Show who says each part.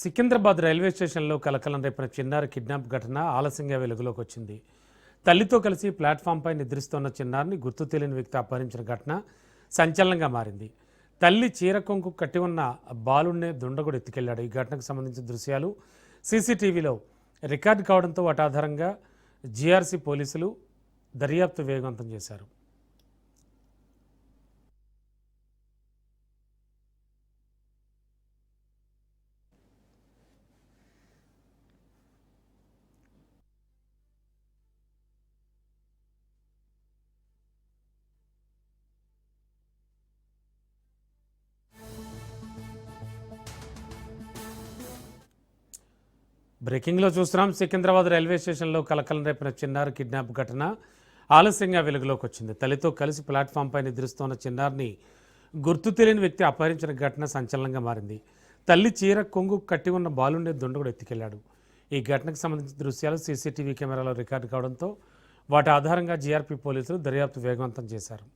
Speaker 1: Secunderabad railway స్టేషన్లో కలకలం రేపిన చిన్నారి కిడ్నాప్ ఘటన ఆలస్యంగా వెలుగులోకి వచ్చింది. తల్లితో కలిసి ప్లాట్ఫామ్పై నిద్రిస్తున్న చిన్నారిని గుర్తు తెలియని వ్యక్తి అపహరించిన ఘటన సంచలనంగా మారింది. తల్లి చీర కొంగు కట్టి ఉన్న బాలుడినే దుండగుడు ఎత్తుకెళ్లాడు. ఈ ఘటనకు సంబంధించిన దృశ్యాలు సీసీటీవీలో రికార్డు కావడంతో వాటి ఆధారంగా జీఆర్సీ పోలీసులు దర్యాప్తు వేగవంతం చేశారు. బ్రేకింగ్లో చూస్తున్నాం. సికింద్రాబాద్ రైల్వే స్టేషన్లో కలకలం రేపిన చిన్నారి కిడ్నాప్ ఘటన ఆలస్యంగా వెలుగులోకి వచ్చింది. తల్లితో కలిసి ప్లాట్ఫామ్పై నిద్రిస్తున్న చిన్నారిని గుర్తు తెలియని వ్యక్తి అపహరించిన ఘటన సంచలనంగా మారింది. తల్లి చీర కొంగు కట్టి ఉన్న బాలుడిని దుండగుడు ఎత్తుకెళ్లాడు. ఈ ఘటనకు సంబంధించిన దృశ్యాలు సీసీటీవీ కెమెరాలో రికార్డు కావడంతో వాటి ఆధారంగా జీఆర్పీ పోలీసులు దర్యాప్తు వేగవంతం చేశారు.